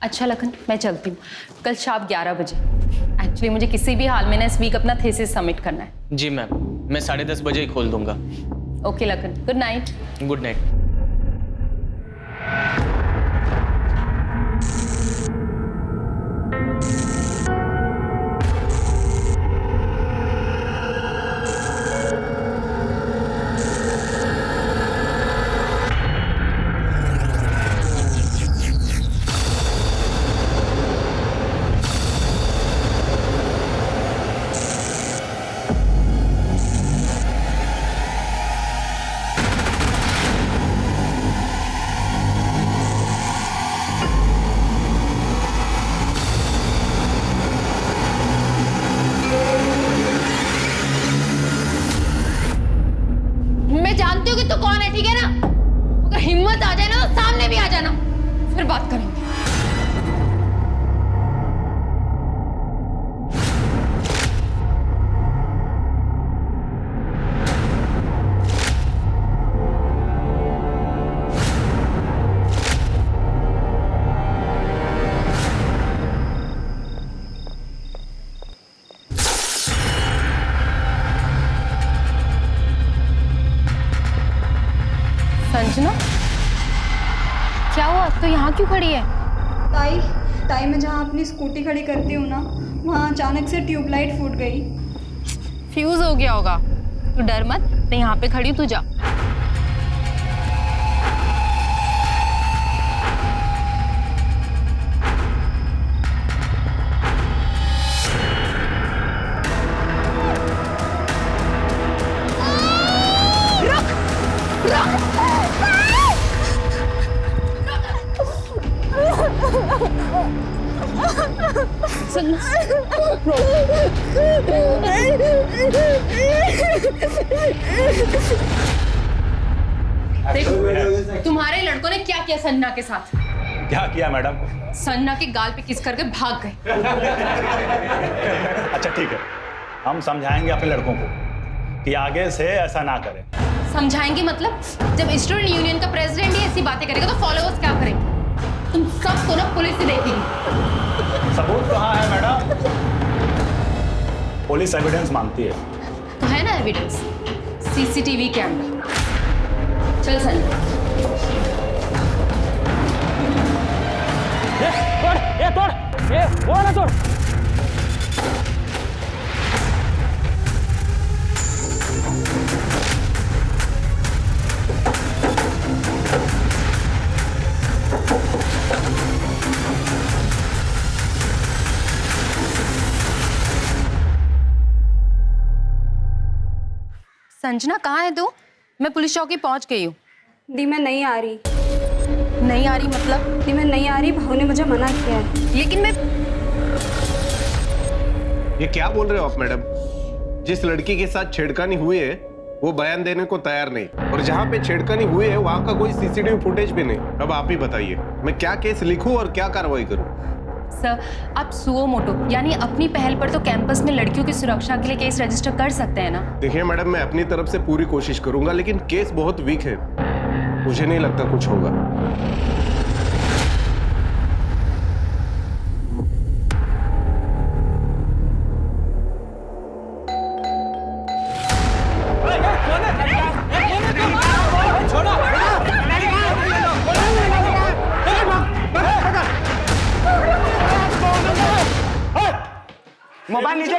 अच्छा लखन, मैं चलती हूँ। कल शाम 11 बजे। एक्चुअली मुझे किसी भी हाल में ना इस वीक अपना थीसिस सबमिट करना है। जी मैम, मैं 10:30 बजे ही खोल दूंगा। Okay Lakhan, good night. Good night. मैं जानती हूँ कि तू कौन है, ठीक है ना? अगर हिम्मत आ जाए ना तो सामने भी आ जाना, फिर बात करेंगे। संजना, क्या हुआ? तो यहाँ क्यों खड़ी है? ताई मैं जहाँ अपनी स्कूटी खड़ी करती हूँ ना, वहाँ अचानक से ट्यूबलाइट फूट गई। फ्यूज हो गया होगा। तू डर मत, मैं यहाँ पे खड़ी हूँ, तू जा। तुम्हारे लड़कों ने क्या किया संजना के साथ? क्या किया मैडम? संजना के गाल पे किस करके भाग गए। अच्छा ठीक है, हम समझाएंगे अपने लड़कों को कि आगे से ऐसा ना करें। समझाएंगे मतलब? जब स्टूडेंट यूनियन का प्रेसिडेंट ही ऐसी बातें करेगा तो फॉलोअर्स क्या करेंगे? तुम सबको ना पुलिस से देखेगी। सबूत कहाँ है मैडम? पुलिस एविडेंस मांगती है। तो है ना एविडेंस, सीसीटीवी कैमरा। चल संजना। वो ना तोड़। संजना कहाँ है तू? मैं पुलिस चौकी पहुंच गई हूँ। दी मैं नहीं आ रही। नहीं आ रही मतलब? दी मैं नहीं आ रही, भाऊ ने मुझे मना किया है। लेकिन मैं ये क्या बोल रहे हो आप मैडम? जिस लड़की के साथ छेड़खानी हुई है वो बयान देने को तैयार नहीं, और जहाँ पे छेड़खानी हुई है वहाँ का कोई सीसीटीवी फुटेज भी नहीं। अब आप ही बताइए, मैं क्या केस लिखूं और क्या कार्रवाई करूं? सर, आप सुओ मोटो यानी अपनी पहल पर तो कैंपस में लड़कियों की सुरक्षा के लिए केस रजिस्टर कर सकते हैं ना? देखिए मैडम, मैं अपनी तरफ से पूरी कोशिश करूंगा, लेकिन केस बहुत वीक है, मुझे नहीं लगता कुछ होगा। मोबाइल नीचे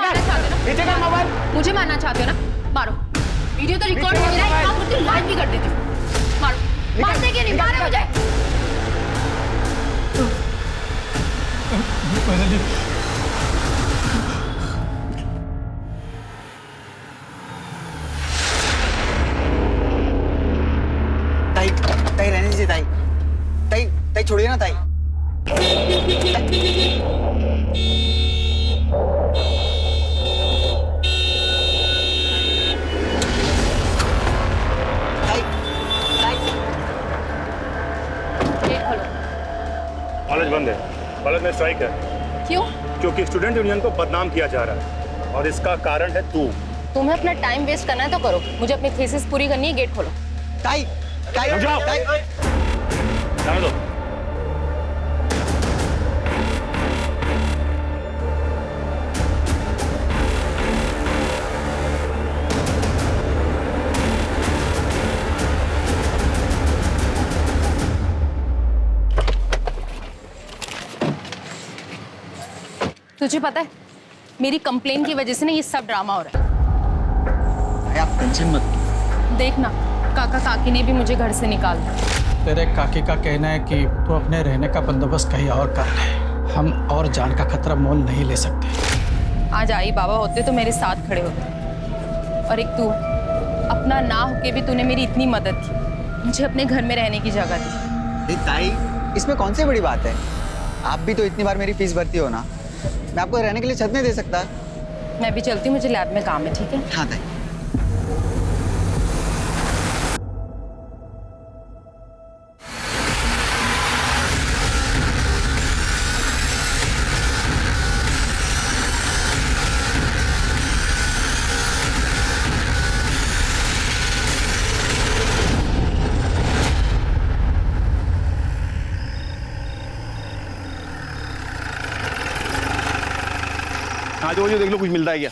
कर मोबाइल। मुझे मारना चाहते हो ना? मारो। वीडियो तो रिकॉर्ड हो रहा है, काम करती लाइव भी कर देती हूँ। मारो। मारते क्या नहीं, मारो मुझे। ताई ताई रहने दीजिए ताई। ताई ताई छोड़िए ना ताई। कॉलेज बंद है, कॉलेज में स्ट्राइक है। क्यों? क्योंकि स्टूडेंट यूनियन को बदनाम किया जा रहा है और इसका कारण है तू। तुम्हें अपना टाइम वेस्ट करना है तो करो, मुझे अपनी थीसिस पूरी करनी है। गेट खोलो। ताई ताई जाओ। ताई जाने दो। तुझे पता है मेरी कंप्लेन की वजह से ना ये सब ड्रामा हो रहा है। भाई आप टेंशन मत लो। देखना काका काकी ने भी मुझे घर से निकाल दिया। तेरे काकी का कहना है कि तू अपने रहने का बंदोबस्त कहीं और कर ले, हम और जान का खतरा मोल नहीं ले सकते। आज आई बाबा होते तो मेरे साथ खड़े होते, और एक तू अपना ना होके भी तूने मेरी इतनी मदद की, मुझे अपने घर में रहने की जगह दी। ए ताई, इसमें कौन सी बड़ी बात है? आप भी तो इतनी बार मेरी फीस भरती हो ना। मैं आपको रहने के लिए छत नहीं दे सकता। मैं भी चलती हूँ, मुझे लैब में काम है, ठीक है? हाँ ताई। आज वो जो देख लो कुछ मिलता है क्या?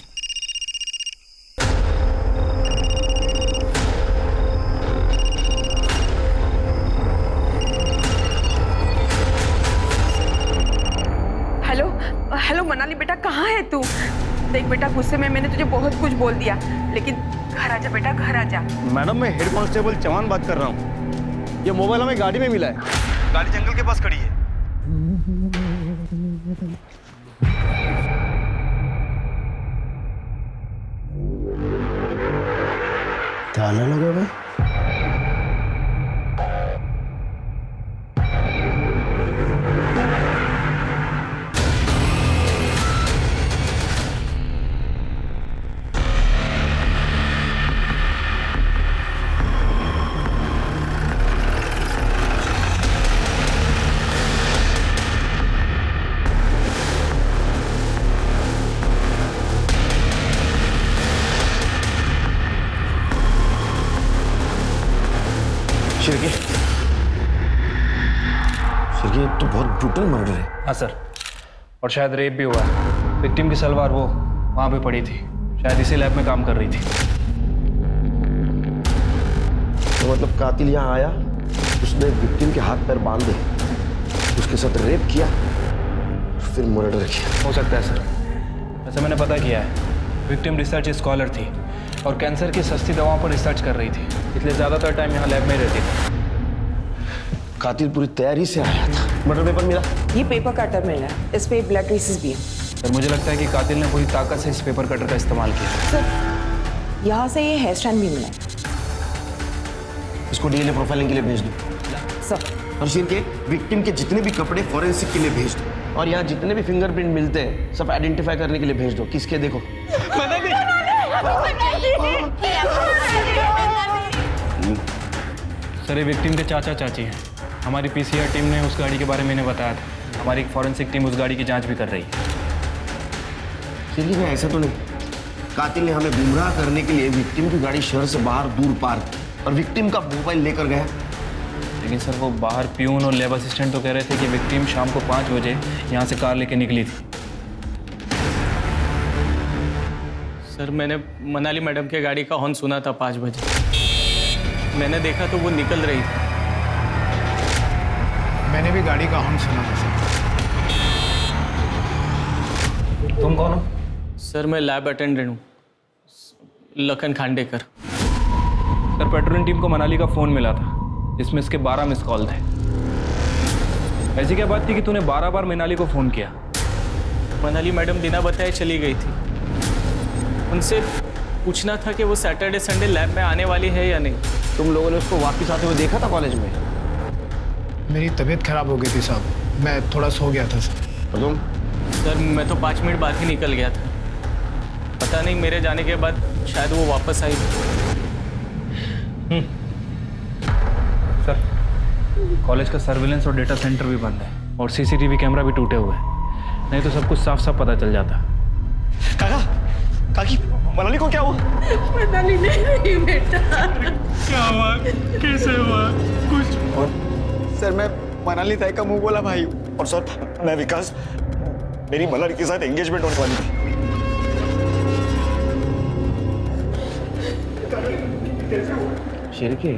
हेलो हेलो मनाली बेटा, कहाँ है तू? देख बेटा, गुस्से में मैंने तुझे बहुत कुछ बोल दिया, लेकिन घर आजा बेटा, घर आजा। मैडम, मैं हेड कांस्टेबल चौहान बात कर रहा हूँ। ये मोबाइल हमें गाड़ी में मिला है, गाड़ी जंगल के पास खड़ी है। ताला लगा हुआ है। ये तो बहुत ब्रूटल मर्डर है। हाँ सर, और शायद रेप भी हुआ है। विक्टिम की सलवार वो वहाँ पे पड़ी थी, शायद इसी लैब में काम कर रही थी। तो मतलब कातिल यहाँ आया, उसने विक्टिम के हाथ पैर बांधे, उसके साथ रेप किया, फिर मर्डर किया। हो सकता है सर, वैसे मैंने पता किया है। विक्टिम रिसर्च स्कॉलर थी और कैंसर की सस्ती दवाओं पर रिसर्च कर रही थी, इसलिए ज़्यादातर टाइम यहाँ लैब में ही रहती थी। कातिल पूरी तैयारी से आया था। मर्डर पेपर मिला? ये पेपर कटर मिला है, इस पे ब्लड ट्रेसेस भी है। सर मुझे लगता है कि कातिल ने पूरी ताकत से इस पेपर कटर का इस्तेमाल किया। सर यहाँ से ये हेयर स्टाइल भी मिला है। इसको डीएनए प्रोफाइलिंग के लिए भेज दो। सर और सिर के विक्टिम के जितने भी कपड़े फॉरेंसिक के लिए भेज दो, और यहाँ जितने भी फिंगरप्रिंट मिलते हैं सब आइडेंटिफाई करने के लिए भेज दो। किसके? देखो सर ये विक्टिम के चाचा चाची हैं। हमारी पीसीआर टीम ने उस गाड़ी के बारे में इन्हें बताया था। हमारी फॉरेंसिक टीम उस गाड़ी की जांच भी कर रही है। चलिए मैं ऐसा तो नहीं, कातिल ने हमें गुमराह करने के लिए विक्टिम की गाड़ी शहर से बाहर दूर पार्क की और विक्टिम का मोबाइल लेकर गया। लेकिन सर वो बाहर प्यून और लैब असिस्टेंट तो कह रहे थे कि विक्टिम शाम को 5 बजे यहाँ से कार लेके निकली थी। सर मैंने मनाली मैडम के गाड़ी का हॉर्न सुना था 5 बजे। मैंने देखा तो वो निकल रही थी। मैंने भी गाड़ी का हॉर्न सुना था सर। तुम कौन हो? सर मैं लैब अटेंडेंट हूँ, Lakhan Khandekar. Sir patrolling team को मनाली का फ़ोन मिला था जिसमें इसके 12 मिस कॉल थे। ऐसी क्या बात थी कि तूने 12 बार मनाली को फ़ोन किया? मनाली मैडम बिना बताए चली गई थी। उनसे पूछना था कि वो सैटरडे संडे लैब में आने वाली है या नहीं। तुम लोगों ने उसको वापस आते हुए देखा था कॉलेज में? मेरी तबीयत खराब हो गई थी साहब, मैं थोड़ा सो गया था सर। और तुम? सर मैं तो 5 मिनट बाद ही निकल गया था। पता नहीं मेरे जाने के बाद शायद वो वापस आई। सर कॉलेज का सर्विलेंस और डेटा सेंटर भी बंद है और सीसीटीवी कैमरा भी टूटे हुए हैं, नहीं तो सब कुछ साफ साफ पता चल जाता। काका, काकी, मनाली को क्या हुआ? मनाली नहीं बेटा। क्या हुआ? कैसे हुआ? कुछ? सर मैं मनाली ताई का मुंह बोला भाई। और सर मैं विकास, मेरी मनाली के साथ एंगेजमेंट होने वाली थी। शिरके,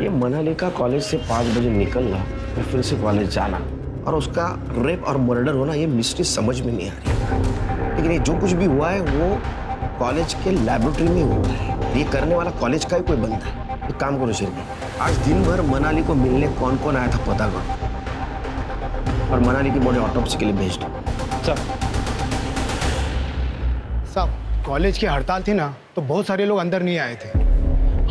ये मनाली का कॉलेज से 5 बजे निकलना और फिर से कॉलेज जाना, और उसका रेप और मर्डर होना, ये मिस्ट्री समझ में नहीं आ रही। लेकिन ये जो कुछ भी हुआ है वो कॉलेज के लैबोरेटरी में हुआ है। ये करने वाला कॉलेज का ही कोई बंदा है। एक काम करो शेरनी, आज दिन भर मनाली को मिलने कौन कौन आया था पता करो और मनाली की बॉडी ऑटोप्सी के लिए भेज दो। साहब, कॉलेज की हड़ताल थी ना, तो बहुत सारे लोग अंदर नहीं आए थे।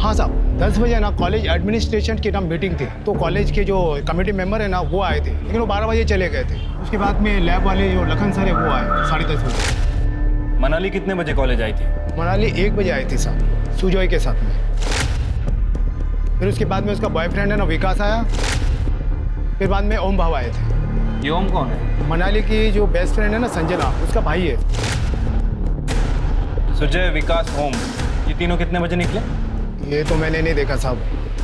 हाँ साहब, 10 बजे ना कॉलेज एडमिनिस्ट्रेशन की ना मीटिंग थी, तो कॉलेज के जो कमेटी मेंबर है ना वो आए थे, लेकिन वो 12 बजे चले गए थे। उसके बाद में लैब वाले जो लखन सर है वो आए 10:30 बजे। मनाली कितने बजे कॉलेज आई थी? मनाली 1 बजे आई थी साहब, सुजॉय के साथ में। फिर उसके बाद में उसका बॉयफ्रेंड है ना विकास आया, फिर बाद में ओम भाव आए थे। ये ओम कौन है? मनाली की जो बेस्ट फ्रेंड है ना संजना, उसका भाई है। सुजय, विकास, ओम, ये तीनों कितने बजे निकले? ये तो मैंने नहीं देखा साहब,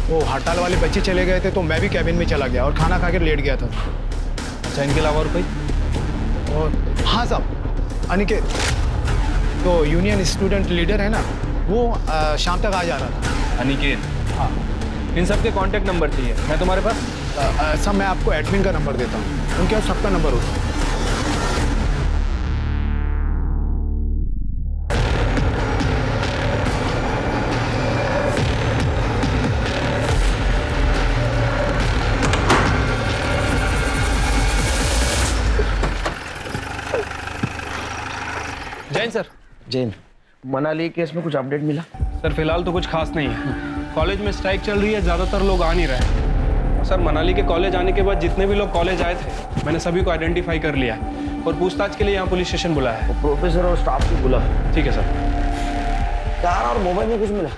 वो हड़ताल वाले बच्चे चले गए थे तो मैं भी कैबिन में चला गया और खाना खा कर लेट गया था। अच्छा, इनके अलावा और कोई? और हाँ साहब, अनिकेत तो यूनियन स्टूडेंट लीडर है ना, वो शाम तक आ जा रहा था। अनिकेत? हाँ। इन सब के कॉन्टैक्ट नंबर चाहिए, मैं तुम्हारे पास? सब मैं आपको एडमिन का नंबर देता हूँ, उनके पास सबका नंबर होता है। जैन सर। जैन, मनाली केस में कुछ अपडेट मिला? सर फिलहाल तो कुछ खास नहीं है। कॉलेज में स्ट्राइक चल रही है, ज़्यादातर लोग आ नहीं रहे। सर मनाली के कॉलेज आने के बाद जितने भी लोग कॉलेज आए थे, मैंने सभी को आइडेंटिफाई कर लिया है और पूछताछ के लिए यहाँ पुलिस स्टेशन बुलाया है। प्रोफेसर और स्टाफ को बुला। ठीक है सर। कार और मोबाइल में कुछ मिला?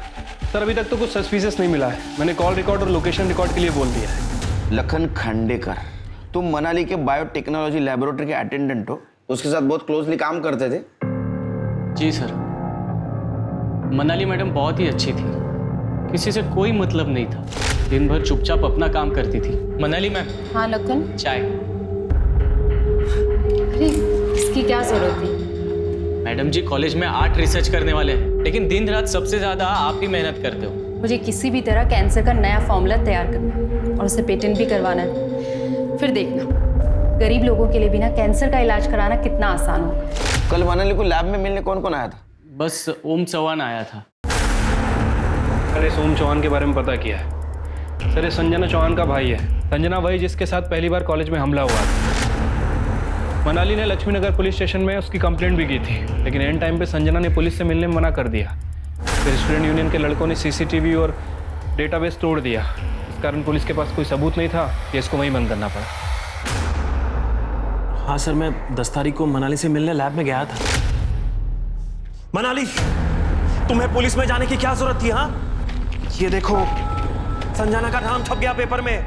सर अभी तक तो कुछ सस्पिशियस नहीं मिला है। मैंने कॉल रिकॉर्ड और लोकेशन रिकॉर्ड के लिए बोल दिया है। लखन खांडेकर, तुम मनाली के बायोटेक्नोलॉजी लैबोरेटरी के अटेंडेंट हो, उसके साथ बहुत क्लोजली काम करते थे? जी सर, मनाली मैडम बहुत ही अच्छी थी, किसी से कोई मतलब नहीं था, दिन भर चुपचाप अपना काम करती थी। मनाली मैम। हाँ लखन। चाय। अरे इसकी क्या जरूरत थी? मैडम जी कॉलेज में आर्ट रिसर्च करने वाले हैं, लेकिन दिन रात सबसे ज्यादा आप ही मेहनत करते हो। मुझे किसी भी तरह कैंसर का नया फॉर्मूला तैयार करना है और उसे पेटेंट भी करवाना है। फिर देखना गरीब लोगों के लिए भी ना कैंसर का इलाज कराना कितना आसान होगा। कल मनाली को लैब में मिलने कौन कौन आया था? बस ओम चौहान आया था। अरे ओम चौहान के बारे में पता किया है सर, ये संजना चौहान का भाई है। संजना वही जिसके साथ पहली बार कॉलेज में हमला हुआ था। मनाली ने लक्ष्मी नगर पुलिस स्टेशन में उसकी कंप्लेंट भी की थी, लेकिन एंड टाइम पे संजना ने पुलिस से मिलने में मना कर दिया। फिर स्टूडेंट यूनियन के लड़कों ने सीसीटीवी और डेटाबेस तोड़ दिया। इस कारण पुलिस के पास कोई सबूत नहीं था, केस को वहीं बंद करना पड़ा। हाँ सर, मैं 10 तारीख को मनाली से मिलने लैब में गया था। मनाली, तुम्हें पुलिस में जाने की क्या जरूरत थी? हाँ, ये देखो संजना का नाम छप गया पेपर में,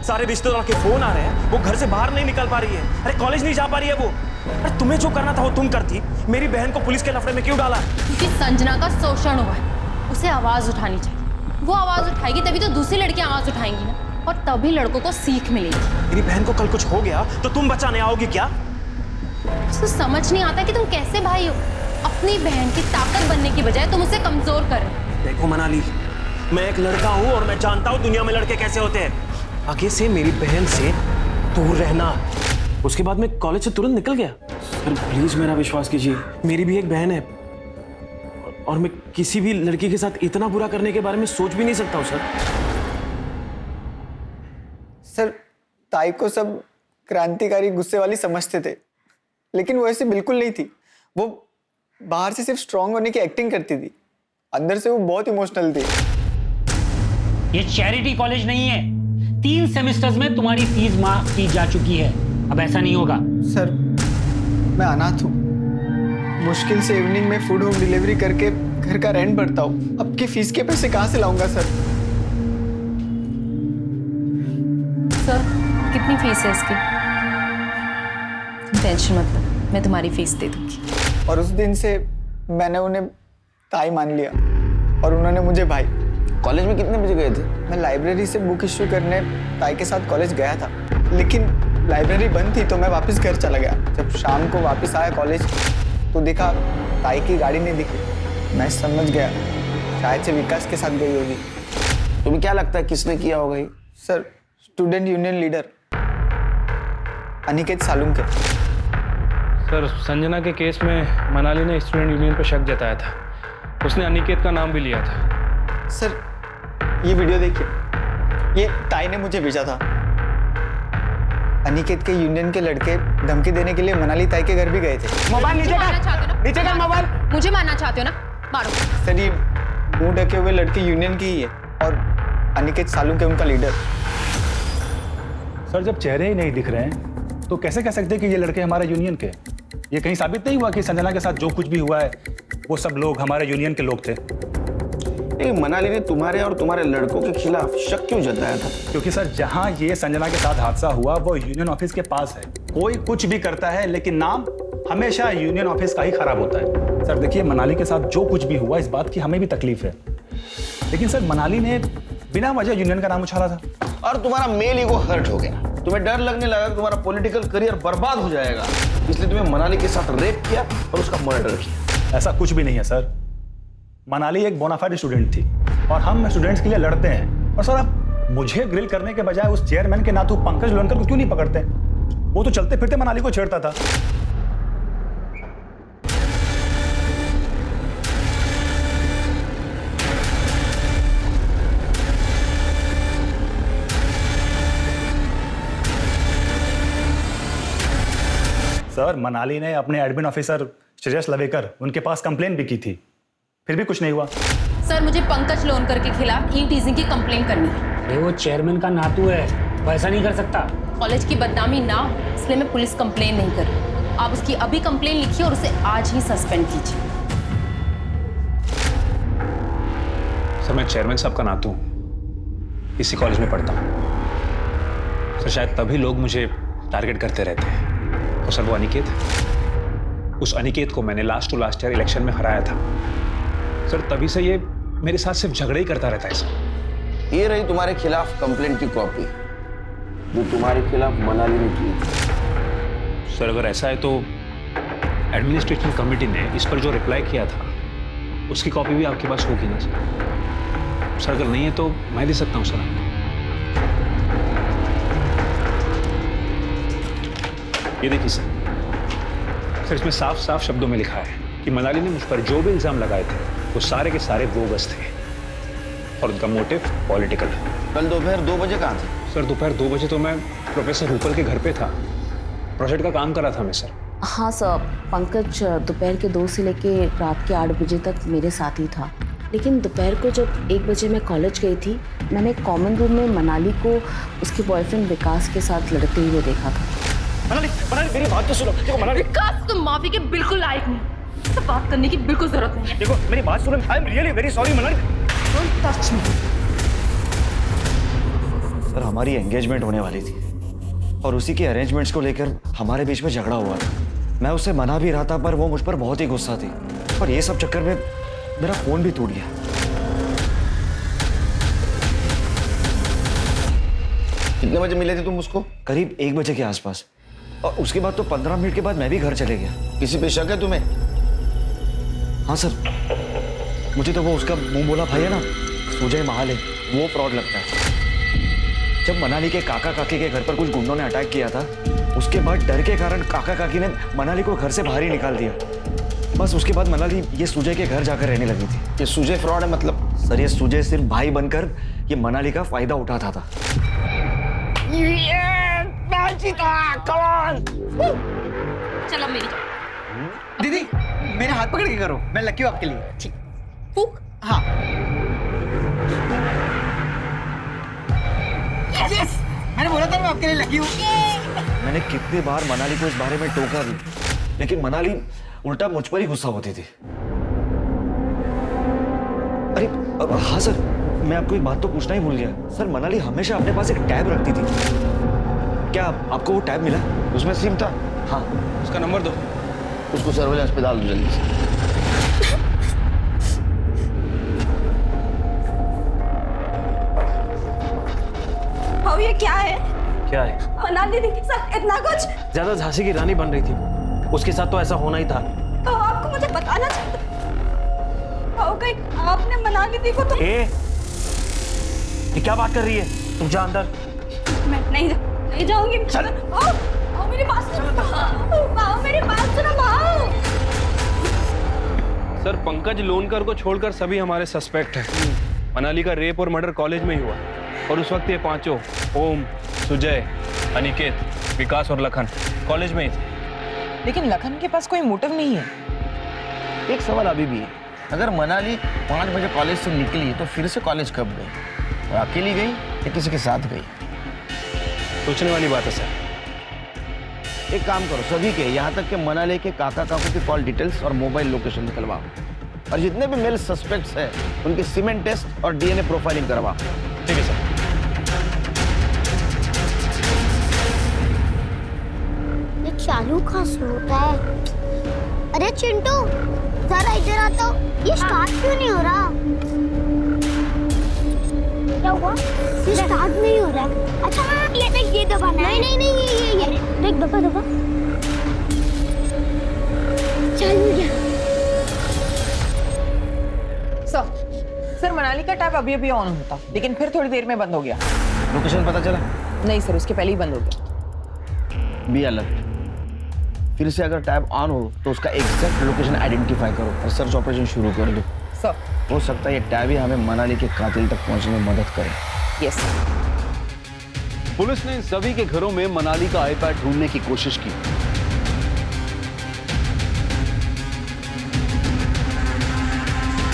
सारे रिश्तेदारों के फोन आ रहे हैं, वो घर से बाहर नहीं निकल पा रही है, अरे कॉलेज नहीं जा पा रही है वो। अरे तुम्हें जो करना था वो तुम करती, मेरी बहन को पुलिस के लफड़े में क्यों डाला? क्योंकि संजना का शोषण हुआ है, उसे आवाज उठानी चाहिए। वो आवाज उठाएगी तभी तो दूसरी लड़कियां आवाज उठाएंगी ना, और तभी लड़कों को सीख मिलेगी। मेरी बहन को कल कुछ हो गया तो तुम बचाने आओगी क्या? तो समझ नहीं आता कि तुम कैसे भाई हो। अपनी बहन की ताकत बनने की बजाय तुम उसे कमजोर कर रहे हो। देखो मनाली, मैं एक लड़का हूं और मैं जानता हूं दुनिया में लड़के कैसे होते हैं। आगे से मेरी बहन से दूर रहना। उसके बाद मैं कॉलेज से तुरंत निकल गया। सर प्लीज मेरा विश्वास कीजिए, मेरी भी एक बहन है और मैं किसी भी लड़की के साथ इतना बुरा करने के बारे में सोच भी नहीं सकता हूं। सर ताई को सब क्रांतिकारी गुस्से वाली समझते थे, लेकिन वो ऐसी बिल्कुल नहीं थी। वो बाहर से सिर्फ स्ट्रांग होने की एक्टिंग करती थी, अंदर से वो बहुत इमोशनल थी। ये चैरिटी कॉलेज नहीं है। 3 सेमेस्टर्स में तुम्हारी फीस माफ की जा चुकी है, अब ऐसा नहीं होगा। सर मैं अनाथ हूँ, मुश्किल से इवनिंग में फूड होम डिलीवरी करके घर का रेंट भरता हूँ। अब की फीस के पैसे कहाँ से लाऊंगा सर? सर कितनी फीस है इसकी? टेंशन मत लो, मैं तुम्हारी फीस दे दूंगी। और उस दिन से मैंने उन्हें ताई मान लिया और उन्होंने मुझे भाई। कॉलेज में कितने बजे गए थे? मैं लाइब्रेरी से बुक इश्यू करने ताई के साथ कॉलेज गया था, लेकिन लाइब्रेरी बंद थी तो मैं वापस घर चला गया। जब शाम को वापस आया कॉलेज तो देखा ताई की गाड़ी नहीं दिखी। मैं समझ गया शायद से विकास के साथ गई होगी। तुम्हें क्या लगता है किसने किया होगा ये? Sir student union leader. Aniket Salunke. Sir Sanjana के केस में मनाली ने स्टूडेंट यूनियन पर शक जताया था, उसने अनिकेत का नाम भी लिया था। सर ये वीडियो देखिए, ये ताई ने मुझे भेजा था। अनिकेत के यूनियन के लड़के धमकी देने के लिए मनाली ताई के घर भी गए थे। मोबाइल नीचे कर मोबाइल। मुझे मारना चाहते हो ना, मारो। सर ये मुंह ढके हुए लड़के यूनियन की ही है और अनिकेत सालुंके उनका लीडर। सर जब चेहरे ही नहीं दिख रहे हैं तो कैसे कह सकते हैं कि ये लड़के हमारे यूनियन के? ये कहीं साबित नहीं हुआ कि संजना के साथ जो कुछ भी हुआ है वो सब लोग हमारे यूनियन के लोग थे? मनाली ने तुम्हारे और तुम्हारे लड़कों के खिलाफ शक क्यों जताया था? क्योंकि सर जहां ये संजना के साथ हादसा हुआ वो यूनियन ऑफिस के पास है। कोई कुछ भी करता है लेकिन नाम हमेशा यूनियन ऑफिस का ही खराब होता है। सर देखिए, मनाली के साथ जो कुछ भी हुआ इस बात की हमें भी तकलीफ है, लेकिन सर मनाली ने बिना वजह यूनियन का नाम उछाला था और तुम्हारा मेल ईगो हर्ट हो गया। तुम्हें डर लगने लगा कि तुम्हारा पॉलिटिकल करियर बर्बाद हो जाएगा, इसलिए तुम्हें मनाली के साथ रेप किया और उसका मर्डर किया। ऐसा कुछ भी नहीं है सर। मनाली एक बोनाफाइड स्टूडेंट थी और हम स्टूडेंट्स के लिए लड़ते हैं। और सर आप मुझे ग्रिल करने के बजाय उस चेयरमैन के नातू पंकज लोनकर को क्यों नहीं पकड़ते? वो तो चलते फिरते मनाली को छेड़ता था। सर मनाली ने अपने एडमिन ऑफिसर श्रेयस लवेकर उनके पास कंप्लेन भी की थी, फिर भी कुछ नहीं हुआ। सर मुझे पंकज लोनकर के खिलाफ ई टीजिंग की कंप्लेंट करनी है। अरे वो चेयरमैन का नातू है, वो ऐसा नहीं कर सकता। कॉलेज की बदनामी ना हो इसलिए मैं पुलिस कंप्लेन नहीं कर रही। आप उसकी अभी कंप्लेन लिखिए और उसे आज ही सस्पेंड कीजिए। सर मैं चेयरमैन साहब का नातू हूँ, इसी कॉलेज में पढ़ता हूँ। सर शायद तभी लोग मुझे टारगेट करते रहते हैं। और सर वो अनिकेत, उस अनिकेत को मैंने last to last year election में हराया था। सर तभी से ये मेरे साथ सिर्फ झगड़े ही करता रहता है सर। ये रही तुम्हारे खिलाफ कंप्लेंट की कॉपी जो तुम्हारे खिलाफ मनाली ने की थी। सर अगर ऐसा है तो एडमिनिस्ट्रेशन कमेटी ने इस पर जो रिप्लाई किया था उसकी कॉपी भी आपके पास होगी ना सर? सर अगर नहीं है तो मैं दे सकता हूँ सर। ये देखिए सर इसमें साफ साफ शब्दों में लिखा है कि मनाली ने मुझ पर जो भी इल्जाम लगाए थे वो सारे के सारे बोगस थे और उनका मोटिव पॉलिटिकल। कल दोपहर 2 बजे कहाँ थे? सर दोपहर 2 बजे तो मैं प्रोफेसर रूपल के घर पे था, प्रोजेक्ट का काम कर रहा था मैं सर। हाँ सर, पंकज दोपहर के 2 से लेके रात के 8 बजे तक मेरे साथ ही था। लेकिन दोपहर को जब 1 बजे मैं कॉलेज गई थी, मैंने कॉमन रूम में मनाली को उसके बॉयफ्रेंड विकास के साथ लड़ते हुए देखा था। मनाली मेरी बात तो सुनो। देखो मनाली, विकास तुम माफी के बिल्कुल लायक नहीं, तो बात करने की बिल्कुल जरूरत नहीं है। देखो मेरी बात सुनो, I am really very sorry Manali. Don't touch me. Sir हमारी एंगेजमेंट होने वाली थी और उसी के अरेंजमेंट्स को लेकर हमारे बीच में झगड़ा हुआ था। मैं उससे मना भी रहा था पर वो मुझ पर बहुत ही गुस्सा थी और ये सब चक्कर में मेरा फोन भी टूट गया। कितने बजे मिले थे तुम उसको? करीब 1 बजे के आसपास। और उसके बाद तो 15 मिनट के बाद मैं भी घर चले गया। किसी पे शक है तुम्हें? हाँ सर, मुझे तो वो उसका मुंह बोला भाई है ना, सुजय महाले, वो फ्रॉड लगता है। जब मनाली के काका काकी के घर पर कुछ गुंडों ने अटैक किया था, उसके बाद डर के कारण काका काकी ने मनाली को घर से बाहर ही निकाल दिया। बस उसके बाद मनाली ये सुजय के घर जाकर रहने लगी थी। ये सुजय फ्रॉड है मतलब? सर ये सुजय सिर्फ भाई बनकर ये मनाली का फायदा उठाता था। चलो मेरी दीदी मेरे हाथ पकड़ के करो, मैं लकी हूँ आपके लिए। ठीक फूक। हाँ यस, मैंने बोला था मैं आपके लिए लकी हूँ। मैंने कितनी बार मनाली को इस बारे में टोका भी, लेकिन मनाली उल्टा मुझ पर ही गुस्सा होती थी। अरे हाँ सर, मैं आपको एक बात तो पूछना ही भूल गया। सर मनाली हमेशा अपने पास एक टैब रखती थी, क्या आपको वो टैब मिला? उसमें सिम था? हाँ। उसका नंबर दो। उसको सर्वेलेंस पे डाल दो जल्दी से। भाऊ ये क्या है? क्या है? मनाली दीदी के साथ इतना कुछ? ज्यादा झांसी की रानी बन रही थी वो, उसके साथ तो ऐसा होना ही था। भाऊ आपको मुझे बताना चाहिए। भाऊ कहीं आपने मनाली दी को तो? ये क्या बात कर रही है? तुम जा अंदर। मैं नहीं जाऊंगी। आओ मेरे पास, आओ मेरे पास, सुनो भाव। सर पंकज लोनकर को छोड़कर सभी हमारे सस्पेक्ट हैं। मनाली का रेप और मर्डर कॉलेज में ही हुआ और उस वक्त ये पांचों ओम, सुजय, अनिकेत, विकास और लखन कॉलेज में ही थे। लेकिन लखन के पास कोई मोटिव नहीं है। एक सवाल अभी भी है, अगर मनाली 5 बजे कॉलेज से निकली तो फिर से कॉलेज कब गई? वो अकेली गई या किसी के साथ गई? सोचने वाली बात है सर। एक काम करो, सभी के यहाँ तक के मनाली के काका काकू की कॉल डिटेल्स और मोबाइल लोकेशन निकलवाओ और जितने भी मेल सस्पेक्ट्स हैं उनके सीमेंट टेस्ट और डीएनए प्रोफाइलिंग करवाओ। ठीक है सर। ये चालू कहाँ से होता है? अरे चिंटू जरा इधर आता हूँ, ये स्टार्ट क्यों नहीं हो रहा? क्या हुआ? ये स्टार्ट नहीं हो रहा। अच्छा ये देख, ये दबाना है। नहीं ये देख, दबा चालू गया। सर मनाली का टैब अभी ऑन होता लेकिन फिर थोड़ी देर में बंद हो गया। लोकेशन पता चला? नहीं सर, उसके पहले ही बंद हो गया। बी अलर्ट, फिर से अगर टैब ऑन हो तो उसका एग्जैक्ट लोकेशन आइडेंटिफाई करो और सर्च ऑपरेशन शुरू कर दो। सर हो सकता है ये टैब ही हमें मनाली के कातिल तक पहुंचने में मदद करे। यस। पुलिस ने इन सभी के घरों में मनाली का आईपैड ढूंढने की कोशिश की।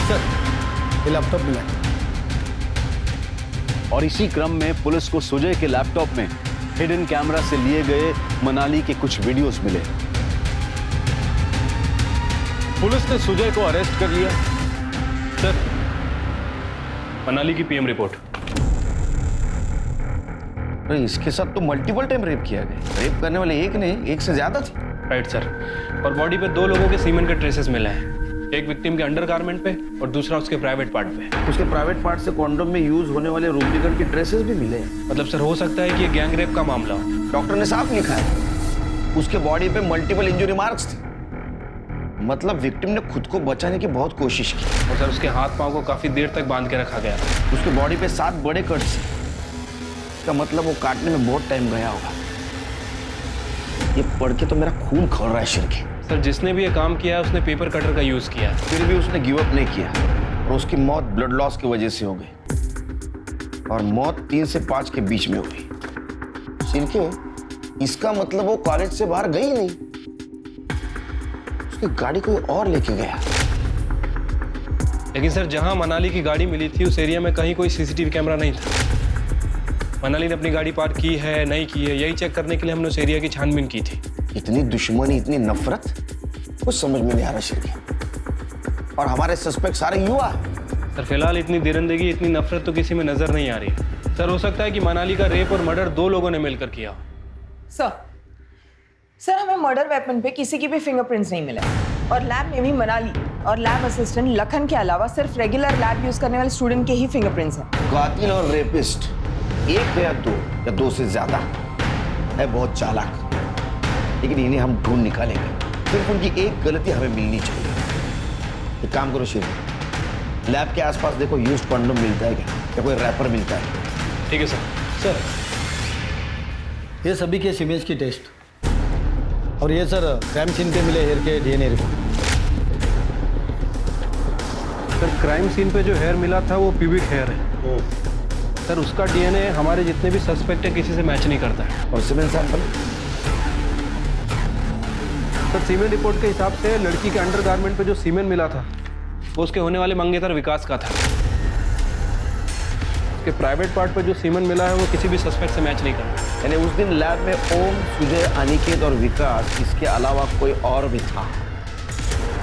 सर ये लैपटॉप मिला और इसी क्रम में पुलिस को सुजय के लैपटॉप में हिडन कैमरा से लिए गए मनाली के कुछ वीडियोस मिले। पुलिस ने सुजय को अरेस्ट कर लिया। सर मनाली की पीएम रिपोर्ट। अरे इसके साथ तो मल्टीपल टाइम रेप किया गया। रेप करने वाले एक नहीं, एक से ज्यादा थे। Right sir. और बॉडी पे 2 लोगों के सीमेंट के ट्रेसेस मिले हैं, एक विक्टिम के अंडरगारमेंट पे और दूसरा उसके प्राइवेट पार्ट पे। उसके प्राइवेट पार्ट से कॉन्डोम में यूज होने वाले रूब्रिकेंट के ट्रेसेस भी मिले हैं। मतलब सर हो सकता है कि ये गैंग रेप का मामला हो। डॉक्टर ने साफ लिखा है उसके बॉडी पे मल्टीपल इंजरी मार्क्स थे। मतलब विक्टिम ने खुद को बचाने की बहुत कोशिश की। और सर उसके हाथ पांव को काफी देर तक बांध के रखा गया। उसके बॉडी पे 7 बड़े कट्स हैं। इसका मतलब वो काटने में बहुत टाइम गया होगा। ये पढ़ के तो मेरा खून खौल रहा है शर के। सर जिसने भी ये काम किया है उसने पेपर कटर का यूज किया है। फिर भी उसने गिव अप नहीं किया और उसकी मौत ब्लड लॉस की वजह से हो गई और मौत 3 से 5 के बीच में हुई। सिरके इसका मतलब वो कॉलेज से बाहर गई नहीं, उसकी गाड़ी कोई और लेके गया। लेकिन सर जहां मनाली की गाड़ी मिली थी उस एरिया में कहीं कोई सीसीटीवी कैमरा नहीं था। मनाली ने अपनी गाड़ी पार्क की है नहीं की है, यही चेक करने के लिए हमने उस एरिया की छानबीन की थी। इतनी दुश्मनी, इतनी नफरत, कुछ समझ में नहीं आ रहा शिरके। और हमारे सस्पेक्ट सारे युवा हैं। सर फिलहाल इतनी दरिंदगी, इतनी नफरत तो किसी में नजर नहीं आ रही है। सर हो सकता है कि मनाली का रेप और मर्डर 2 लोगों ने मिलकर किया हो। सर हमें मर्डर वेपन पे किसी की भी फिंगरप्रिंट्स नहीं मिले और लैब में भी मनाली और लैब असिस्टेंट लखन के अलावा सिर्फ रेगुलर लैब यूज करने वाले स्टूडेंट के ही फिंगरप्रिंट्स हैं। कातिल और रेपिस्ट एक या दो से ज्यादा है बहुत चालाक, लेकिन इन्हें हम ढूंढ निकालेंगे। सिर्फ उनकी एक गलती हमें मिलनी चाहिए। एक काम करो शिव, लैब के आसपास देखो यूज्ड कॉन्डोम मिलता है क्या या कोई रैपर मिलता है। ठीक है सर। सर ये सभी के इमेज की टेस्ट और ये सर क्राइम सीन पे मिले हेयर के DNA report. Sir crime scene पे जो हेयर मिला था वो प्यूबिक हेयर है। सर उसका डीएनए हमारे जितने भी सस्पेक्ट है किसी से मैच नहीं करता है। और cement sample? Sir cement report के हिसाब से लड़की के अंडरगारमेंट पे जो सीमेंट मिला था वो उसके होने वाले मंगेतर विकास का था। उसके प्राइवेट पार्ट पर जो सीमेंट मिला है वो किसी भी सस्पेक्ट से मैच नहीं करता। यानी उस दिन लैब में ओम, सुजय, अनिकेत और विकास, इसके अलावा कोई और भी था।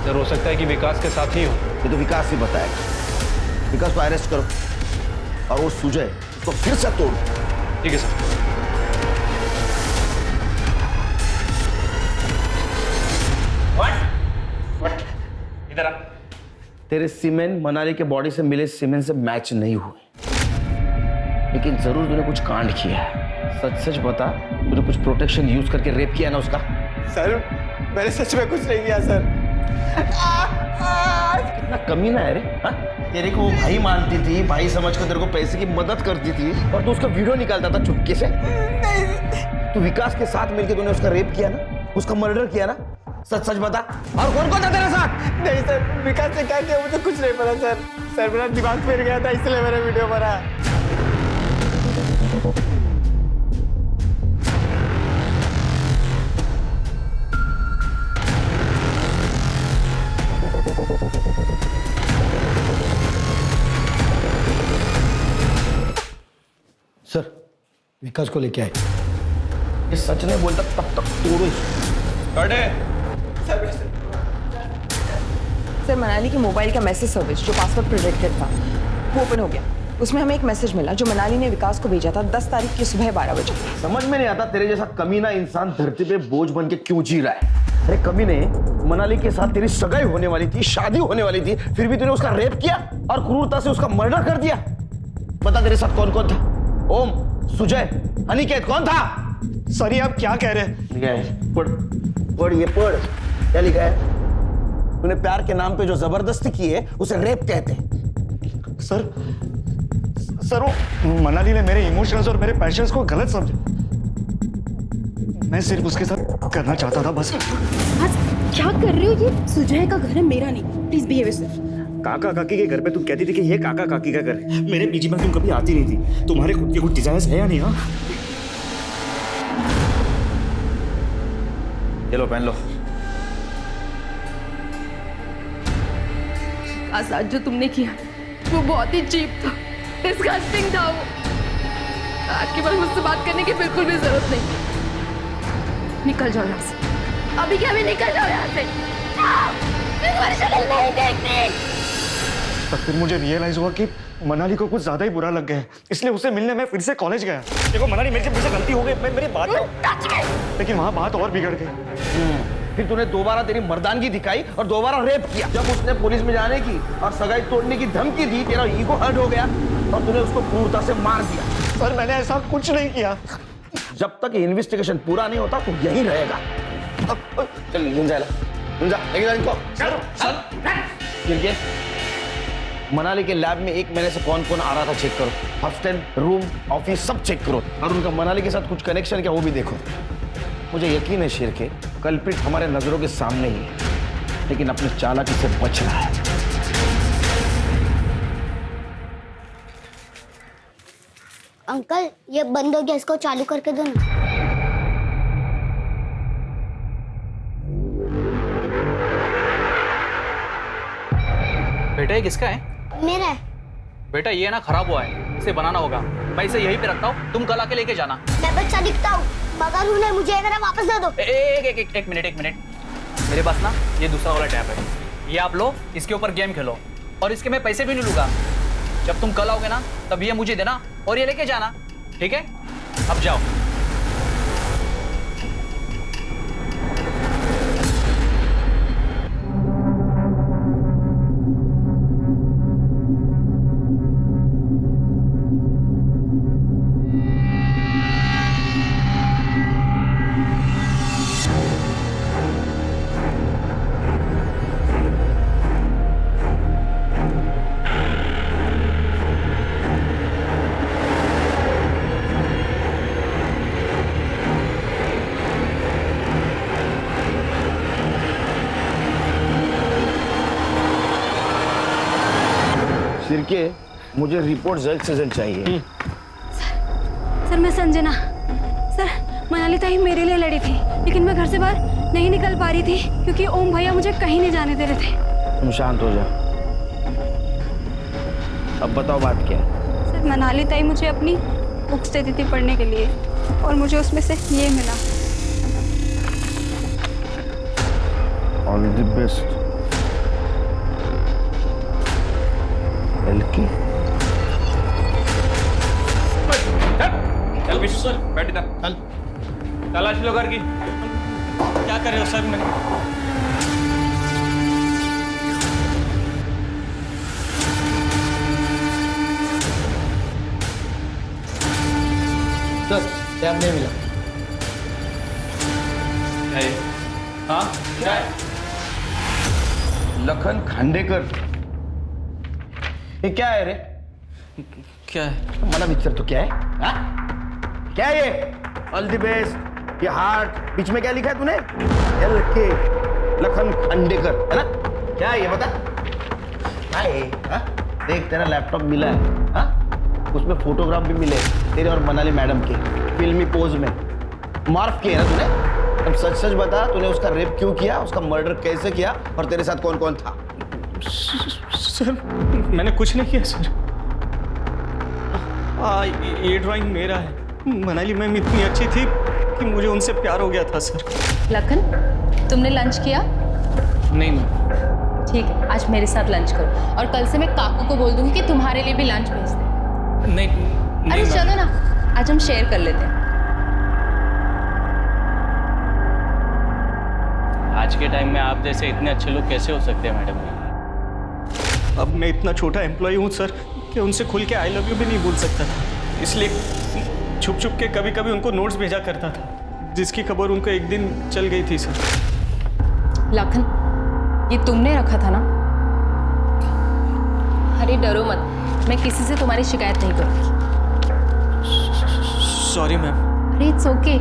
सर हो सकता है कि विकास के साथ ही हो। ये तो विकास ही बताएगा। विकास को अरेस्ट करो और वो सुजय उसको फिर से तोड़। ठीक है सर। इधर आ। तेरे सीमेंट मनाली के बॉडी से मिले सीमेंट से मैच नहीं हुए, लेकिन जरूर तूने कुछ कांड किया है। सच सच बता, तूने कुछ प्रोटेक्शन यूज करके रेप किया ना उसका? सर मैंने सच में कुछ नहीं किया सर। कितना कमीना है रे। हाँ? तेरे को वो भाई मानती थी, भाई समझकर तेरे को पैसे की मदद करती थी और तू उसका वीडियो निकालता था चुपके से। तू विकास के साथ मिलकर तूने उसका रेप किया ना, उसका मर्डर किया ना? सच सच बता। और कौन कौन था तेरे साथ? नहीं सर, विकास ने क्या किया मुझे कुछ नहीं पता सर। सर मेरा दिमाग फिर गया था इसलिए मैंने वीडियो बना। सर विकास को लेके आए। ये सच नहीं बोलता तब तक तोड़ो। सर मनाली के मोबाइल का मैसेज सर्विस जो पासवर्ड प्रोटेक्टेड था वो ओपन हो गया। उसमें हमें एक मैसेज मिला जो मनाली ने विकास को भेजा था 10 तारीख की सुबह 12 बजे। समझ में नहीं आता तेरे जैसा कमीना इंसान धरती पे बोझ बन के क्यों जी रहा है। अरे कमीने, मनाली के साथ तेरी सगाई होने वाली थी, शादी होने वाली थी, फिर भी तूने उसका रेप किया और क्रूरता से उसका मर्डर कर दिया। बता तेरे साथ कौन कौन था? ओम, सुजय, अनिकेत, कौन था? सॉरी आप क्या कह रहे हैं? पढ़ पढ़, ये पढ़ क्या लिखा है। तूने प्यार के नाम पे जो जबरदस्ती की है उसे रेप कहते हैं। सर वो मनाली ने मेरे इमोशंस और मेरे पैशंस को गलत समझा। मैं सिर्फ उसके साथ करना चाहता था बस। क्या कर रहे हो? ये सुजय का घर है, मेरा नहीं। Please behave yourself. काका काकी के घर पे तुम कहती थी कि ये काका काकी का घर है। मेरे पीजी में तुम कभी आती नहीं थी। तुम्हारे खुद के कुछ डिजायर्स है या नहीं? हाँ चलो पहन लो। आजाद जो तुमने किया वो बहुत ही चीप था, डिस्गस्टिंग था वो। आज के बाद मुझसे बात करने की बिल्कुल भी जरूरत नहीं। निकल जाओ यहाँ से, अभी के अभी निकल जाओ यहाँ से। नहीं देखनी। तब फिर मुझे रियलाइज हुआ कि मनाली को कुछ ज्यादा ही बुरा लग गया है, इसलिए उससे मिलने में फिर से कॉलेज गया। देखो मनाली, मेरे से गलती हो गई, मेरी बात, लेकिन वहाँ बात और बिगड़ गई। फिर तूने दोबारा तेरी मर्दानगी दिखाई और दोबारा रेप किया। जब उसने पुलिस में जाने की और सगाई तोड़ने की धमकी दी, तेरा ईगो हर्ट हो गया और तूने उसको क्रूरता से मार दिया। सर मैंने ऐसा कुछ नहीं किया। जब तक इन्वेस्टिगेशन पूरा नहीं होता तो यहीं रहेगा। चल गुंजा लेके जा इनको। सर मनाली के लैब में 1 महीने से कौन कौन आ रहा था चेक करो। हॉस्टल, रूम, ऑफिस सब चेक करो और उनका मनाली के साथ कुछ कनेक्शन क्या वो भी देखो। मुझे यकीन है शेर के कल्प्रिट हमारे नजरों के सामने ही है, लेकिन अपनी चालाकी से बच रहा है। अंकल ये बंद हो गया, इसको चालू करके दो ना। बेटा ये किसका है? मेरा है। बेटा ये ना खराब हुआ है, इसे बनाना होगा। मैं इसे यहीं पे रखता हूँ, तुम कल आके लेके जाना। मैं बच्चा दिखता हूँ, मगर हूँ नहीं, मुझे मेरा वापस दे दो। एक मिनट। मेरे पास ना ये दूसरा वाला टैब है, ये आप लो, इसके ऊपर गेम खेलो और इसके मैं पैसे भी नहीं लूंगा। जब तुम कल आओगे ना तब ये मुझे देना और ये लेके जाना, ठीक है? अब जाओ। सिरके, मुझे रिपोर्ट जल्द से जल्द चाहिए। सर मैं संजना। सर मनाली ताई मेरे लिए लड़ी थी, लेकिन मैं घर से बाहर नहीं निकल पा रही थी क्योंकि ओम भैया मुझे कहीं नहीं जाने दे रहे थे। तुम शांत हो जाओ। अब बताओ बात क्या है? सर मनाली ताई मुझे अपनी बुक्स देती थी पढ़ने के लिए और मुझे उसमें से ये मिला। All the best. चल विश्व सर, बैठ इधर। चल तलाश लो घर की। क्या कर रहे हो सर? मैं सर टैब नहीं मिला। हाँ क्या है? लखन खांडेकर, ये क्या है रे? क्या है? मना पिक्चर तो क्या है? हाँ? क्या है ये? All the best. ये हार्ट बीच में क्या लिखा है तूने? LK लखन खांडेकर, है ना? क्या है ये बता? क्या है? हाँ? देख तेरा लैपटॉप मिला है, हाँ? उसमें फोटोग्राफ भी मिले तेरे और मनाली मैडम के फिल्मी पोज में। मार्फ किए ना तूने? अब सच सच बता, तूने उसका रेप क्यों किया, उसका मर्डर कैसे किया और तेरे साथ कौन कौन था? सर मैंने कुछ नहीं किया सर। ये ड्राइंग मेरा है। मनाली मैम इतनी अच्छी थी कि मुझे उनसे प्यार हो गया था सर। लखन, तुमने लंच किया? नहीं मैम। ठीक है, आज मेरे साथ लंच करो और कल से मैं काकू को बोल दूंगी कि तुम्हारे लिए भी लंच भेज दे। नहीं, अरे चलो ना, आज हम शेयर कर लेते हैं। आज के टाइम में आप जैसे इतने अच्छे लोग कैसे हो सकते हैं मैडम? अब मैं इतना छोटा एम्प्लॉय हूँ सर कि उनसे खुल के आई लव यू भी नहीं बोल सकता था, इसलिए छुप छुप के कभी कभी उनको नोट्स भेजा करता था, जिसकी खबर उनको एक दिन चल गई थी सर। लखन, ये तुमने रखा था ना? अरे डरो मत, मैं किसी से तुम्हारी शिकायत नहीं करूँगी। Sorry ma'am. अरे इट्स ओके,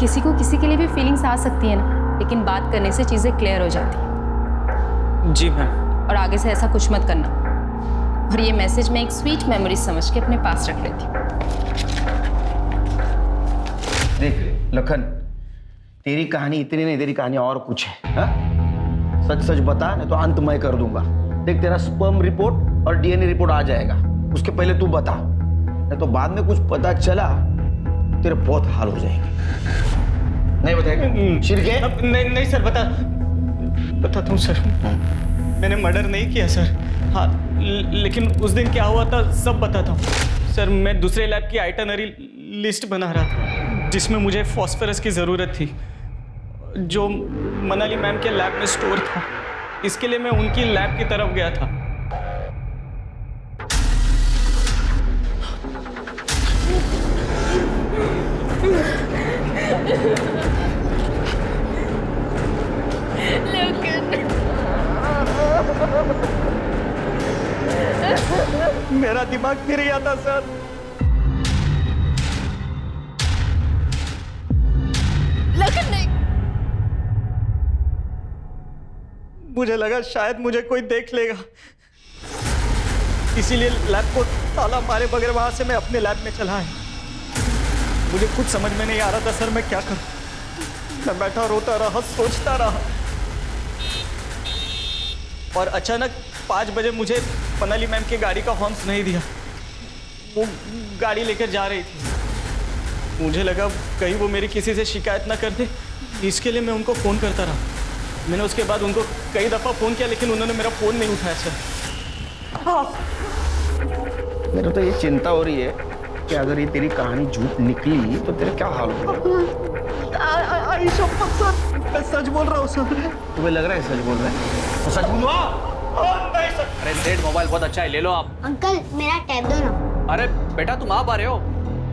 किसी को किसी के लिए भी फीलिंग्स आ सकती है ना, लेकिन बात करने से चीज़ें क्लियर हो जाती हैं। जी मैम। और आगे से ऐसा कुछ मत करना। और ये मैसेज मैं एक स्वीट मेमोरी समझ के अपने पास रख लेती हूँ। देख लखन, तेरी कहानी इतनी नहीं, तेरी कहानी और कुछ है। हा? सच सच बता, नहीं तो अंत मैं कर दूंगा। देख तेरा स्पर्म रिपोर्ट और DNA रिपोर्ट आ जाएगा, उसके पहले तू बता, नहीं तो बाद में कुछ पता चला तेरे बहुत हाल हो जाएंगे। नहीं बताएगा? शिरके? नहीं सर, बताता हूँ सर। मैंने मर्डर नहीं किया सर। हाँ, लेकिन उस दिन क्या हुआ था सब बताता हूँ सर। मैं दूसरे लैब की आइटनरी लिस्ट बना रहा था जिसमें मुझे फॉस्फोरस की ज़रूरत थी, जो मनाली मैम के लैब में स्टोर था। इसके लिए मैं उनकी लैब की तरफ गया था। मेरा दिमाग फिर गया था सर। लखन नहीं। मुझे लगा शायद मुझे कोई देख लेगा, इसीलिए लैब को ताला मारे बगैर वहां से मैं अपने लैब में चला आया। मुझे कुछ समझ में नहीं आ रहा था सर, मैं क्या करूं। मैं बैठा रोता रहा, सोचता रहा, और अचानक 5 बजे मुझे मनाली मैम की गाड़ी का हॉर्न नहीं दिया। वो गाड़ी लेकर जा रही थी। मुझे लगा कहीं वो मेरी किसी से शिकायत ना कर दे, इसके लिए मैं उनको फ़ोन करता रहा। मैंने उसके बाद उनको कई दफ़ा फ़ोन किया, लेकिन उन्होंने मेरा फ़ोन नहीं उठाया सर। मेरे तो ये चिंता हो रही है कि अगर ये तेरी कहानी झूठ निकली तो तेरा क्या हाल होगा। मैं सच बोल रहा हूँ सर। तुम्हें लग रहा है सच बोल रहा है? तो सच बोलो। अरे सेठ, मोबाइल बहुत अच्छा है, ले लो आप। अंकल मेरा टैब दो ना। अरे बेटा, तुम आप आ रहे हो?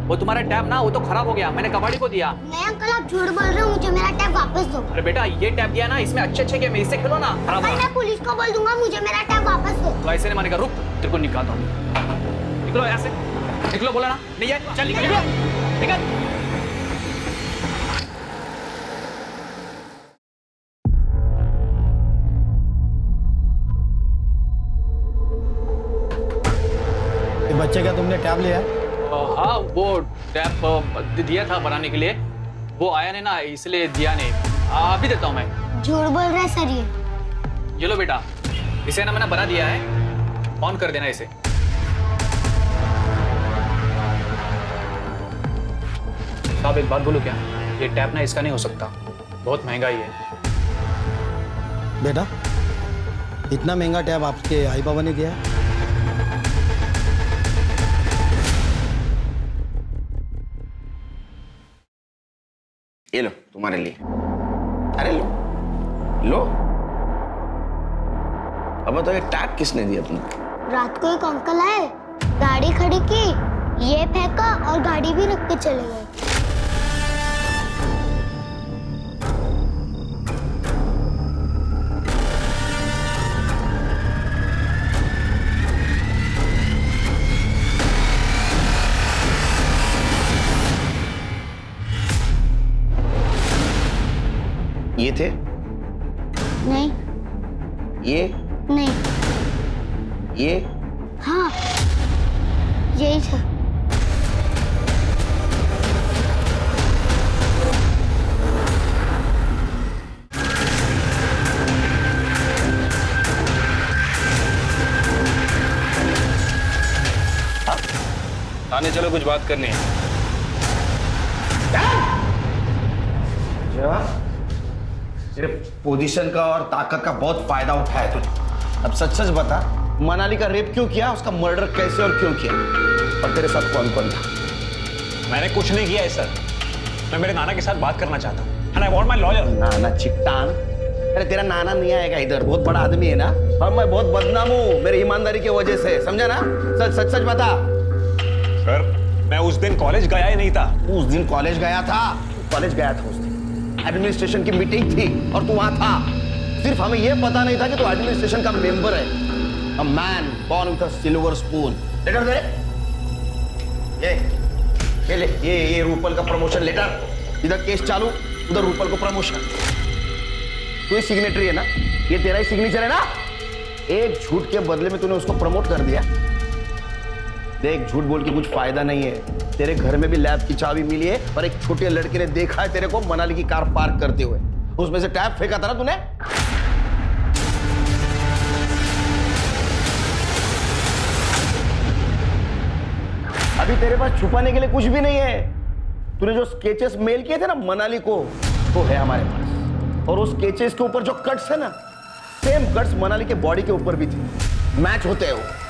वो तुम्हारा टैब ना, वो तो खराब हो गया, मैंने कबाड़ी को दिया। नहीं अंकल, आप झूठ बोल रहे हो, मुझे मेरा टैब वापस दो। अरे बेटा, ये टैब दिया ना, इसमें अच्छे गेम, इससे खेलो ना। खराब अंकल मैं पुलिस को बोल दूंगा, मुझे मेरा टैब वापस दो। तो ऐसे नहीं मानेगा, रुक, तेरे को निकालता हूँ। निकलो यहाँ से, निकलो, बोला ना नहीं है, चल निकल निकल। बच्चे क्या तुमने टैब लिया? हाँ, वो टैब दिया था बनाने के लिए, वो आया नहीं ना, इसलिए दिया नहीं। अभी देता हूँ मैं। झूठ बोल रहा है सर ये लो बेटा, इसे ना मैंने बना दिया है, ऑन कर देना इसे। साहब एक बात बोलूं क्या? ये टैब ना इसका नहीं हो सकता, बहुत महंगा ही है। बेटा, इतना महंगा टैब आपके आई बाबा ने दिया है? ये लो तुम्हारे लिए। अरे लो लो। अब बताओ ये टैग किसने दिया तुमको? रात को एक अंकल आए, गाड़ी खड़ी की, ये फेंका और गाड़ी भी रख के चले गए। ये थे? नहीं। ये? नहीं। ये? हाँ, यही था। थाने चलो, कुछ बात करनी है। तेरे पोजीशन का और ताकत का बहुत फायदा उठाया तुझे। अब सच सच बता, मनाली का रेप क्यों किया, उसका मर्डर कैसे और क्यों किया, और तेरे साथ कौन कौन था? मैंने कुछ नहीं किया है सर। मैं मेरे नाना के साथ बात करना चाहता हूँ। And I want my lawyer. नाना चिट्टान? अरे तेरा नाना नहीं आएगा इधर, बहुत बड़ा आदमी है ना, और मैं बहुत बदनाम हूँ मेरी ईमानदारी की वजह से, समझा ना? सच सच बता। सर, मैं उस दिन कॉलेज गया ही नहीं था। उस दिन कॉलेज गया था? कॉलेज गया था उस दिन, एडमिनिस्ट्रेशन की मीटिंग थी और तू वहां था। सिर्फ हमें यह पता नहीं था कि तू एडमिनिस्ट्रेशन का मेंबर है। A man born with a silver spoon. Letter दे। ये ले, ये रूपल का प्रमोशन लेटर। इधर केस चालू, उधर रूपल को प्रमोशन। तू ही सिग्नेटरी है ना? ये तेरा ही सिग्नेचर है ना? एक झूठ के बदले में तूने उसको प्रमोट कर दिया। देख, झूठ बोल के कुछ फायदा नहीं है। तेरे घर में भी लैब की चाबी मिली है और एक छोटे लड़के ने देखा है तेरे को मनाली की कार पार्क करते हुए। उसमें से टैप फेंका था ना तूने? अभी तेरे पास छुपाने के लिए कुछ भी नहीं है। तूने जो स्केचेस मेल किए थे ना मनाली को, वो है हमारे पास। और उस स्केचेस के ऊपर जो कट्स है ना, सेम कट्स मनाली के बॉडी के ऊपर भी थे, मैच होते हैं वो।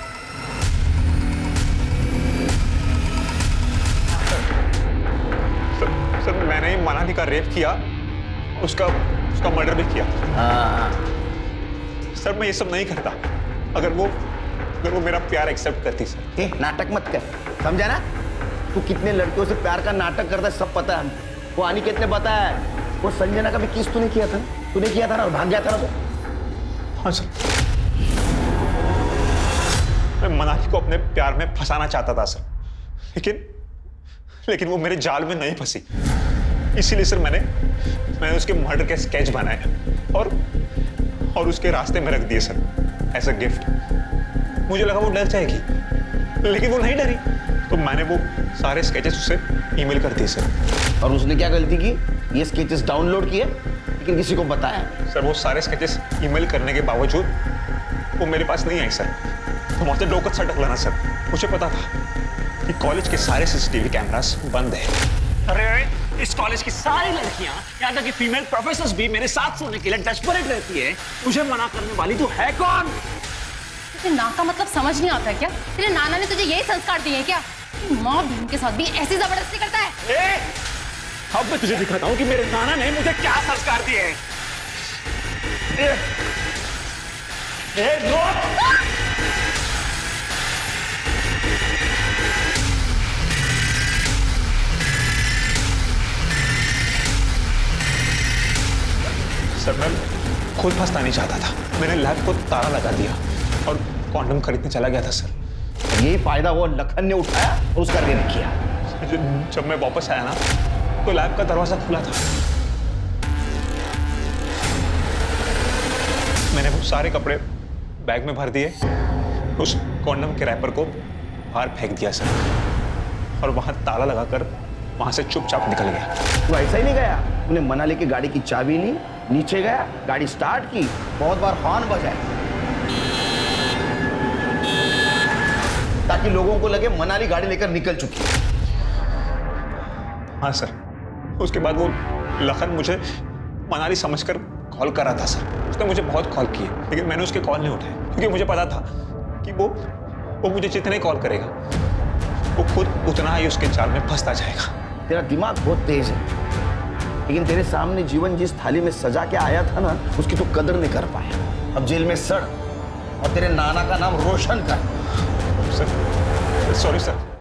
सर, मैंने ही मनाली का रेप किया, उसका मर्डर भी किया। सर, मैं ये सब नहीं करता। अगर वो मेरा प्यार एक्सेप्ट करती सर। नाटक मत कर, समझा ना? तू कितने लड़कियों से प्यार का नाटक करता है सब पता है हमको। वो अनिकेत ने बताया, वो संजना का भी किस तूने किया था? तूने किया था ना, और भाग गया था ना तू। हाँ सर, मैं मनाली को अपने प्यार में फंसाना चाहता था सर, लेकिन वो मेरे जाल में नहीं फंसी। इसीलिए सर मैंने उसके मर्डर के स्केच बनाए और उसके रास्ते में रख दिए सर, एज अ गिफ्ट। मुझे लगा वो डर जाएगी, लेकिन वो नहीं डरी, तो मैंने वो सारे स्केचेस उसे ईमेल कर दिए सर। और उसने क्या गलती की? ये स्केचेस डाउनलोड किए लेकिन किसी को बताया? सर, वो सारे स्केचेस ईमेल करने के बावजूद वो मेरे पास नहीं आई सर। तो मुझे डोकत सटक लेना सर। मुझे पता था कि कॉलेज के सारे सीसीटीवी कैमरास बंद है। अरे, इस कॉलेज की सारी लड़कियां, यहाँ तक कि फीमेल प्रोफेसर्स भी मेरे साथ सोने के लिए डेस्परेट रहती है। मुझे मना करने वाली तो है कौन? तुझे ना का मतलब समझ नहीं आता क्या? तेरे नाना ने तुझे यही संस्कार दिए हैं क्या? माँ बहन के साथ भी ऐसी जबरदस्ती करता है? अब मैं तुझे दिखाता हूँ कि मेरे नाना ने मुझे क्या संस्कार दिए हैं। सर, मैं खुद फंसना नहीं चाहता था। मैंने लैब को ताला लगा दिया और कॉन्डम खरीदने चला गया था सर। यही फायदा वो लखन ने उठाया और उसका रेप किया। जब मैं वापस आया ना, तो लैब का दरवाजा खुला था। मैंने वो सारे कपड़े बैग में भर दिए, उस कॉन्डम के रैपर को बाहर फेंक दिया सर, और वहां ताला लगाकर वहां से चुपचाप निकल गया। तू ऐसा ही नहीं गया? तूने मनाली की गाड़ी की चाबी ली, नीचे गया, गाड़ी स्टार्ट की, बहुत बार हॉर्न बजाया ताकि लोगों को लगे मनाली गाड़ी लेकर निकल चुकी है। हाँ सर, उसके बाद वो लखन मुझे मनाली समझकर कॉल कर रहा था सर। उसने मुझे बहुत कॉल किए, लेकिन मैंने उसके कॉल नहीं उठाए, क्योंकि मुझे पता था कि वो मुझे जितने कॉल करेगा वो खुद उतना ही उसके जाल में फंसता जाएगा। तेरा दिमाग बहुत तेज है, लेकिन तेरे सामने जीवन जिस थाली में सजा के आया था ना, उसकी तो कदर नहीं कर पाया। अब जेल में सड़ और तेरे नाना का नाम रोशन कर। Sir, sorry sir.